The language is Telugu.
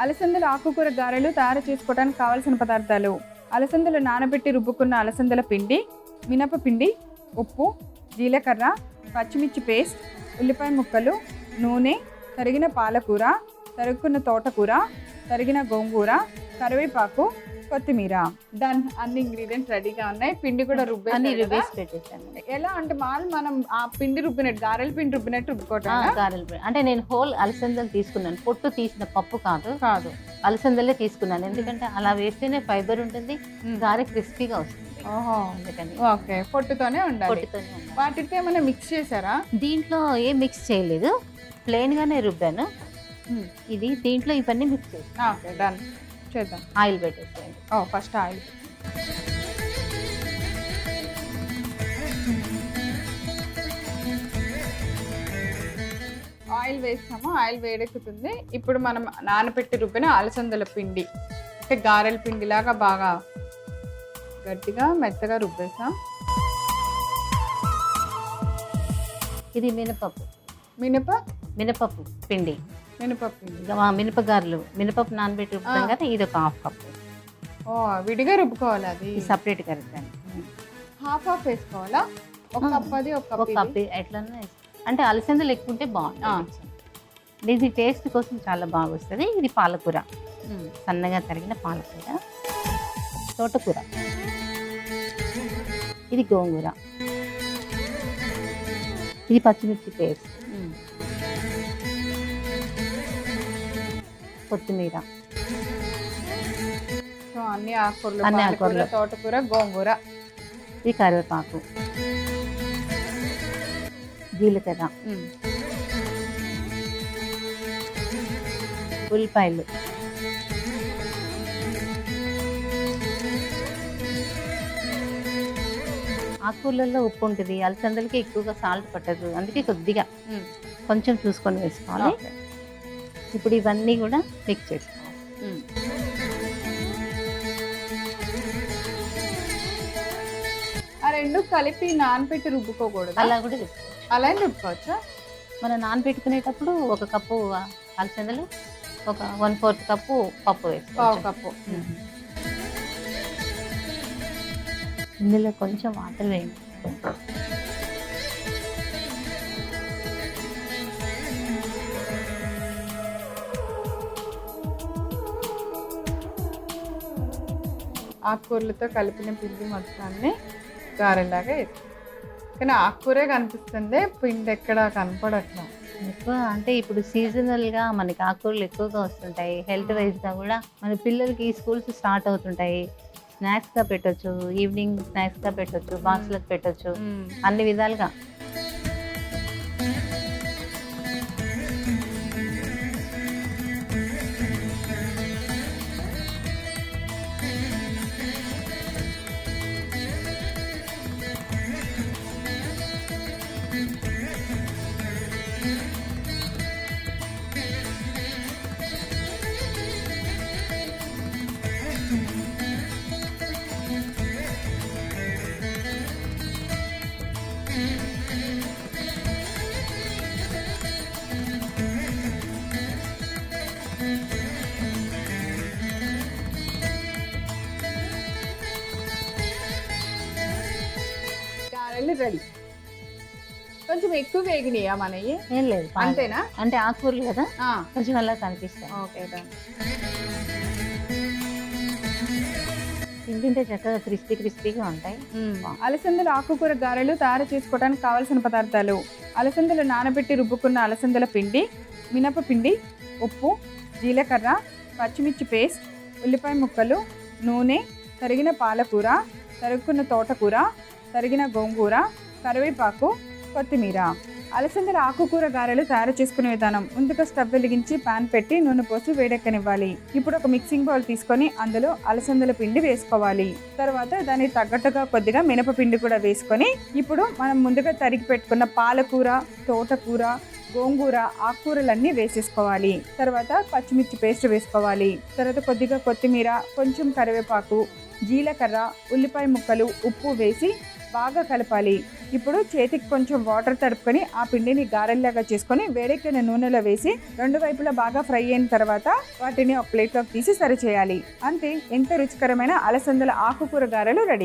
అలసందల ఆకుకూర గారెలు తయారు చేసుకోవడానికి కావలసిన పదార్థాలు: అలసందలు నానబెట్టి రుబ్బుకున్న అలసందల పిండి, మినపపిండి, ఉప్పు, జీలకర్ర, పచ్చిమిర్చి పేస్ట్, ఉల్లిపాయ ముక్కలు, నూనె, తరిగిన పాలకూర, తరుగుకున్న తోటకూర, తరిగిన గోంగూర, కరివేపాకు, కొత్తిమీర. డన్. అన్ని ఇంగ్రీడియంట్స్ రెడీగా ఉన్నాయి. పిండి కూడా రుబ్బేసి పెట్టేసాను. ఎలా అంటే మనం ఆ పిండి రుబ్బినట్టు, గారెల పిండి రుబ్బినట్టు రుబ్బుకోవటం. గారెల పిండి అంటే నేను హోల్ అలసందలు తీసుకున్నాను, పొట్టు తీసిన పప్పు కాదు, అలసందలే తీసుకున్నాను. ఎందుకంటే అలా వేస్తేనే ఫైబర్ ఉంటుంది, గారె క్రిస్పీగా వస్తుంది. అందుకని ఓకే, పొట్టుతోనే ఉండాలి. వాటితో ఏమైనా మిక్స్ చేశారా? దీంట్లో ఏం మిక్స్ చేయలేదు, ప్లెయిన్ గానే రుబ్బాను. ఇది దీంట్లో ఇవన్నీ మిక్స్ చేస్తాను. డన్, చేద్దాం. ఆయిల్ పెట్టేసేయండి. First oil. ఆయిల్ వేస్తాము, ఆయిల్ వేడెక్కుతుంది. ఇప్పుడు మనం నానబెట్టి రుబ్బిన అలసందల పిండి, అంటే గారెల పిండి లాగా బాగా గట్టిగా మెత్తగా రుబ్బేసాం. ఇది మినపప్పు పిండి. మినపగారెలు, మినపప్పు నానబెట్టి రుబ్బుతాం కదా, ఇది ఒక హాఫ్ కప్పు. విడిగా రుబ్బుకోవాలి, అది సపరేట్గా రుబ్బాను. హాఫ్ వేసుకోవాలా? ఒక కప్ అది, ఒక కప్ ఎట్లన్నా. అంటే అలసందలు ఎక్కువ ఉంటే బాగుంటుంది. ఇది టేస్ట్ కోసం చాలా బాగా వస్తుంది. ఇది పాలకూర, సన్నగా తరిగిన పాలకూర, తోటకూర, ఇది గోంగూర, ఇది పచ్చిమిర్చి పేస్ట్, కొత్తిమీర, అన్ని ఆకుకూరలు, తోటకూర, గోంగూర, ఇది కరివేపాకు, జీలకర్ర, ఉల్లిపాయలు, ఆకుకూరలలో ఉప్పు ఉంటుంది, అలసందలకి ఎక్కువగా సాల్ట్ పట్టదు, అందుకే కొద్దిగా కొంచెం చూసుకొని వేసుకోవాలి. ఇప్పుడు ఇవన్నీ కూడా మిక్స్ చేసుకోవాలి. ఆ రెండు కలిపి నానబెట్టి రుబ్బుకోకూడదు? అలా కూడా రుబ్బుకోవచ్చు. అలా రుబ్బుకోవచ్చా? మనం నానబెట్టుకునేటప్పుడు ఒక కప్పు అలసందలు, ఒక 1/4 కప్పు పప్పు వేసుకోవాలి. కప్పు. ఇందులో కొంచెం వాటర్ వేయండి. ఆకుకూరలతో కలిపిన పిండి మొత్తాన్ని గారెలాగా వేస్తాం. కానీ ఆకుకూరే కనిపిస్తుంది, పిండి ఎక్కడ కనపడట్లా. ఎక్కువ అంటే ఇప్పుడు సీజనల్గా మనకి ఆకుకూరలు ఎక్కువగా వస్తుంటాయి. హెల్త్ వైజ్గా కూడా మన పిల్లలకి స్కూల్స్ స్టార్ట్ అవుతుంటాయి. స్నాక్స్గా పెట్టొచ్చు, ఈవినింగ్ స్నాక్స్గా పెట్టొచ్చు, బాక్స్లకు పెట్టొచ్చు, అన్ని విధాలుగా. రెడీ. కొంచెం ఎక్కువ వేగినాయా మనవి? ఏం లేదు, అంతేనా? అంటే ఆకుకూరలు కదా, కొంచెం అలా కనిపిస్తాయి. ఓకే, తింటుంటే చక్కగా క్రిస్పీగా ఉంటాయి. అలసందల ఆకుకూర గారెలు తయారు చేసుకోవడానికి కావలసిన పదార్థాలు: అలసందలు నానబెట్టి రుబ్బుకున్న అలసందల పిండి, మినపపిండి, ఉప్పు, జీలకర్ర, పచ్చిమిర్చి పేస్ట్, ఉల్లిపాయ ముక్కలు, నూనె, తరిగిన పాలకూర, తరుగుకున్న తోటకూర, తరిగిన గోంగూర, కరివేపాకు, కొత్తిమీర. అలసందల ఆకుకూర గారెలు తయారు చేసుకునే విధానం: ముందుగా స్టవ్ వెలిగించి పాన్ పెట్టి నూనె పోసి వేడెక్కనివ్వాలి. ఇప్పుడు ఒక మిక్సింగ్ బౌల్ తీసుకొని అందులో అలసందల పిండి వేసుకోవాలి. తర్వాత దానికి తగ్గట్టుగా కొద్దిగా మినపపిండి కూడా వేసుకొని, ఇప్పుడు మనం ముందుగా తరిగి పెట్టుకున్న పాలకూర, తోటకూర, గోంగూర, ఆకుకూరలన్నీ వేసేసుకోవాలి. తర్వాత పచ్చిమిర్చి పేస్ట్ వేసుకోవాలి. తర్వాత కొద్దిగా కొత్తిమీర, కొంచెం కరివేపాకు, జీలకర్ర, ఉల్లిపాయ ముక్కలు, ఉప్పు వేసి బాగా కలపాలి. ఇప్పుడు చేతికి కొంచెం వాటర్ తడుపుకొని ఆ పిండిని గారెల్లాగా చేసుకొని వేడెక్కిన నూనెలో వేసి 2 వైపులా బాగా ఫ్రై అయిన తర్వాత వాటిని ఒక ప్లేట్లోకి తీసి సర్వ్ చేయాలి. అంతే, ఎంతో రుచికరమైన అలసందల ఆకుకూర గారెలు రెడీ.